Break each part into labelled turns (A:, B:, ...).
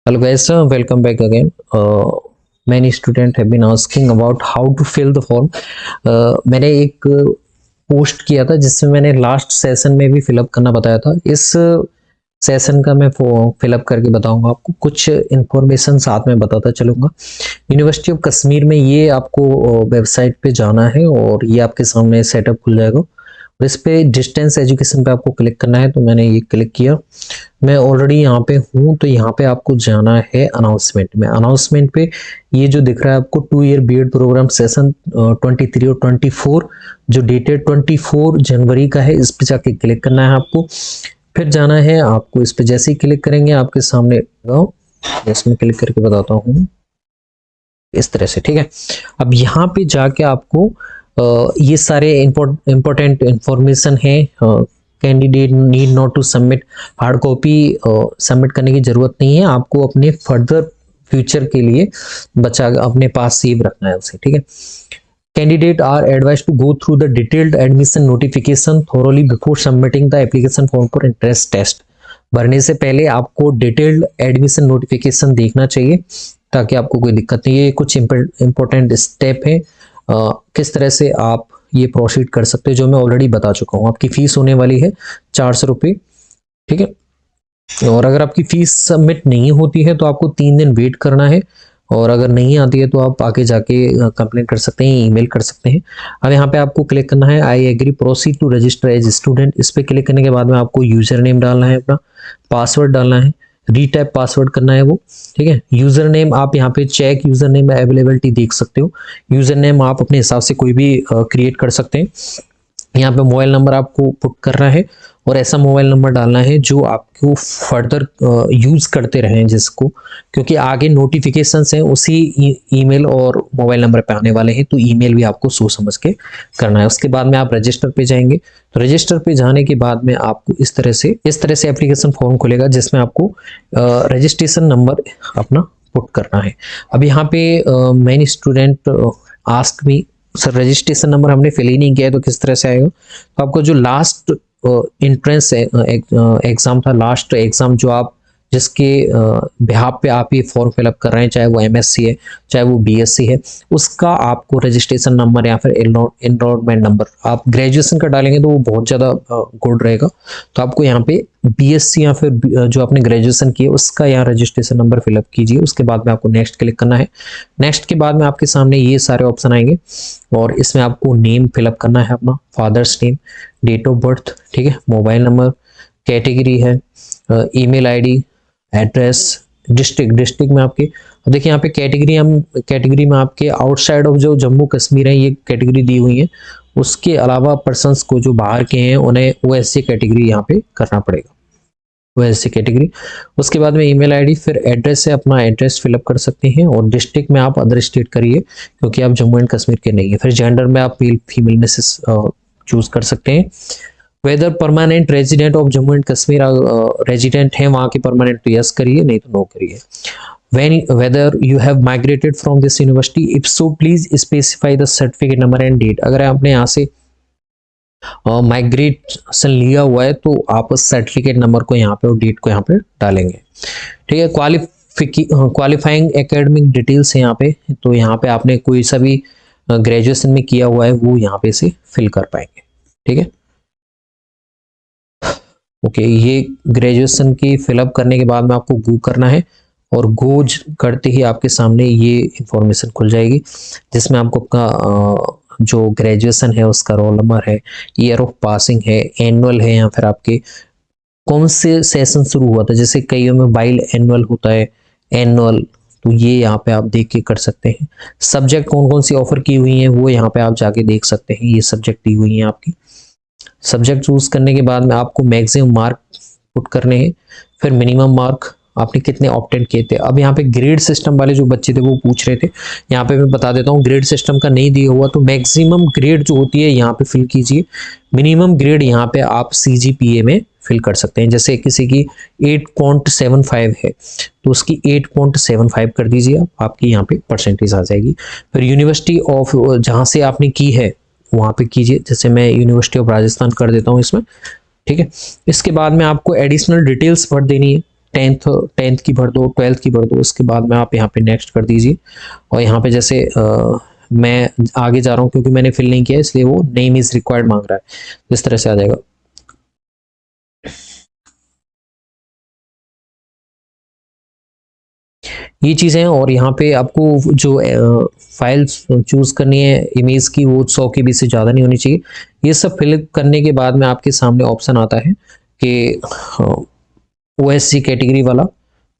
A: Hello guys, welcome back again. Many students have been asking about how to fill the form. मैंने एक post किया था जिसमें मैंने लास्ट सेशन में भी फिलअप करना बताया था। इस सेशन का मैं फिलअप करके बताऊंगा आपको, कुछ इन्फॉर्मेशन साथ में बताता चलूंगा। यूनिवर्सिटी ऑफ कश्मीर में ये आपको वेबसाइट पे जाना है और ये आपके सामने सेटअप खुल जाएगा और इस पे डिस्टेंस एजुकेशन पे आपको क्लिक करना है। तो मैंने ये क्लिक किया, मैं ऑलरेडी यहाँ पे हूँ। तो यहाँ पे आपको जाना है अनाउंसमेंट में। अनाउंसमेंट पे ये जो दिख रहा है आपको 2 ईयर बीएड प्रोग्राम सेशन 23 और 24 जो डेटेड 24 जनवरी का है, इस पे जाके क्लिक करना है आपको। फिर जाना है आपको, इस पे जैसे ही क्लिक करेंगे आपके सामने इसमें क्लिक करके बताता हूँ इस तरह से, ठीक है। अब यहाँ पे जाके आपको ये सारे इंपॉर्टेंट इंफॉर्मेशन है। Candidate need not to submit hard copy, submit करने की जरूरत नहीं है। आपको अपने फर्दर फ्यूचर के लिए बचा अपने पास सेव रखना है उसे, ठीक है। Candidate are advise to go through the detailed admission notification thoroughly before submitting the application form for entrance test. भरने से पहले आपको डिटेल्ड एडमिशन नोटिफिकेशन देखना चाहिए ताकि आपको कोई दिक्कत नहीं है। ये कुछ इंपॉर्टेंट स्टेप है किस तरह से आप ये प्रोसीड कर सकते हैं, जो मैं ऑलरेडी बता चुका हूँ। आपकी फीस होने वाली है 400 रुपये, ठीक है। और अगर आपकी फीस सबमिट नहीं होती है तो आपको 3 दिन वेट करना है, और अगर नहीं आती है तो आप आके जाके कंप्लेन कर सकते हैं, ईमेल कर सकते हैं। अब यहाँ पे आपको क्लिक करना है I agree proceed to register as student. इस पर क्लिक करने के बाद में आपको यूजर नेम डालना है, अपना पासवर्ड डालना है, रीटाइप पासवर्ड करना है वो, ठीक है। यूजर नेम आप यहाँ पे चेक यूजर नेम अवेलेबिलिटी देख सकते हो। यूजर नेम आप अपने हिसाब से कोई भी क्रिएट कर सकते हैं। यहाँ पे मोबाइल नंबर आपको पुट करना है और ऐसा मोबाइल नंबर डालना है जो आपको फर्दर यूज करते रहें जिसको, क्योंकि आगे नोटिफिकेशंस हैं उसी ईमेल और मोबाइल नंबर पे आने वाले हैं, तो ईमेल भी आपको सोच समझ के करना है। उसके बाद में आप रजिस्टर पे जाएंगे। तो रजिस्टर पे जाने के बाद में आपको इस तरह से एप्लीकेशन फॉर्म खुलेगा जिसमें आपको रजिस्ट्रेशन नंबर अपना पुट करना है। अब यहाँ पे many student ask me sir registration number हमने फिल ही नहीं किया है तो किस तरह से आएगा। तो आपको जो लास्ट एंट्रेंस एग्जाम था, लास्ट एग्जाम जो आप जिसके बिहाफ पे आप ये फॉर्म फिलअप कर रहे हैं, चाहे वो एमएससी है चाहे वो बीएससी है, उसका आपको रजिस्ट्रेशन नंबर या फिर एनरोलमेंट नंबर आप ग्रेजुएशन का डालेंगे तो वो बहुत ज़्यादा गुड रहेगा। तो आपको यहाँ पे बीएससी या फिर जो आपने ग्रेजुएशन किया उसका यहाँ रजिस्ट्रेशन नंबर फिलअप कीजिए। उसके बाद में आपको नेक्स्ट क्लिक करना है। नेक्स्ट के बाद में आपके सामने ये सारे ऑप्शन आएंगे और इसमें आपको नेम फिलअप करना है, अपना father's name, date of birth, ठीक है, मोबाइल नंबर, कैटेगरी है, ईमेल आईडी, एड्रेस, डिस्ट्रिक्ट में आपके देखिए यहाँ पे कैटेगरी में आपके आउटसाइड ऑफ जो जम्मू कश्मीर है ये कैटेगरी दी हुई है। उसके अलावा पर्सन्स को जो बाहर के हैं उन्हें ओएससी कैटेगरी यहाँ पे करना पड़ेगा, ओएससी कैटेगरी। उसके बाद में ईमेल आईडी, फिर एड्रेस से अपना एड्रेस फिलअप कर सकते हैं और डिस्ट्रिक्ट में आप अदर स्टेट करिए क्योंकि आप जम्मू एंड कश्मीर के नहीं है। फिर जेंडर में आप मेल फीमेल में से चूज कर सकते हैं। Whether permanent resident of Jammu and Kashmir resident है वहाँ के परमानेंट तो यस करिए, नहीं तो नो करिए। Whether you have migrated from this university, if so please specify the certificate number and date. अगर आपने यहाँ से माइग्रेशन लिया हुआ है तो आप सर्टिफिकेट नंबर को यहाँ पे और डेट को यहाँ पे डालेंगे, ठीक है। क्वालिफाइंग एकेडमिक डिटेल्स है यहाँ पे, तो यहाँ पे आपने कोई सा भी ग्रेजुएशन में किया हुआ है वो यहाँ पे से फिल कर पाएंगे, ठीक है। ओके, ये ग्रेजुएशन की फिलअप करने के बाद में आपको गो करना है और गो करते ही आपके सामने ये इंफॉर्मेशन खुल जाएगी जिसमें आपको आपका जो ग्रेजुएशन है उसका रोल नंबर है, ईयर ऑफ पासिंग है, एनुअल है या फिर आपके कौन से सेशन शुरू हुआ था। जैसे कईयों में बाइल एनुअल होता है, एनुअल, तो ये यहाँ पे आप देख के कर सकते हैं। सब्जेक्ट कौन कौन सी ऑफर की हुई हैं वो यहाँ पे आप जाके देख सकते हैं। ये सब्जेक्ट दी हुई हैं आपकी। सब्जेक्ट चूज करने के बाद में आपको मैक्सिमम मार्क पुट करने हैं, फिर मिनिमम मार्क आपने कितने ऑप्टेन किए थे। अब यहाँ पे ग्रेड सिस्टम वाले जो बच्चे थे वो पूछ रहे थे, यहाँ पे मैं बता देता हूँ ग्रेड सिस्टम का नहीं दिया हुआ तो मैक्सिमम ग्रेड जो होती है यहाँ पे फिल कीजिए। मिनिमम ग्रेड यहाँ पे आप CGPA में फिल कर सकते हैं। जैसे किसी की 8.75 है तो उसकी 8.75 कर दीजिए आप, आपकी यहाँ पे परसेंटेज आ जाएगी। फिर यूनिवर्सिटी ऑफ जहाँ से आपने की है वहाँ पे कीजिए, जैसे मैं यूनिवर्सिटी ऑफ राजस्थान कर देता हूँ इसमें, ठीक है। इसके बाद में आपको एडिशनल डिटेल्स भर देनी है, टेंथ की भर दो, 12th की भर दो, उसके बाद में आप यहाँ पे नेक्स्ट कर दीजिए। और यहाँ पे जैसे मैं आगे जा रहा हूँ क्योंकि मैंने फिल नहीं किया इसलिए वो नेम इज रिक्वायर्ड मांग रहा है, इस तरह से आ जाएगा। ये चीज़ें हैं। और यहाँ पे आपको जो फाइल्स चूज करनी है इमेज की, वो 100 KB से ज़्यादा नहीं होनी चाहिए। ये सब फिल करने के बाद में आपके सामने ऑप्शन आता है कि OSC कैटेगरी वाला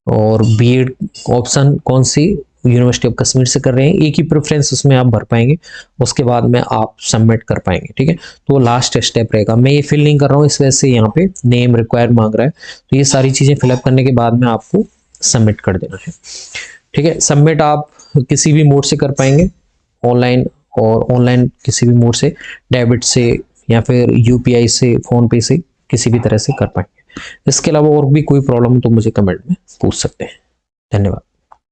A: और बीएड ऑप्शन कौन सी यूनिवर्सिटी ऑफ कश्मीर से कर रहे हैं, एक ही प्रेफरेंस उसमें आप भर पाएंगे, उसके बाद में आप सबमिट कर पाएंगे। ठीक है, तो वो लास्ट स्टेप रहेगा। मैं ये फिल नहीं कर रहा हूँ इस वजह से यहाँ पे नेम रिक्वायर मांग रहा है। तो ये सारी चीज़ें फिलअप करने के बाद में आपको सबमिट कर देना है। ठीक है, सबमिट आप किसी भी मोड से कर पाएंगे, ऑनलाइन और ऑनलाइन किसी भी मोड से, डेबिट से या फिर UPI से, फोन पे से, किसी भी तरह से कर पाएंगे। इसके अलावा और भी कोई प्रॉब्लम हो तो मुझे कमेंट में पूछ सकते हैं। धन्यवाद।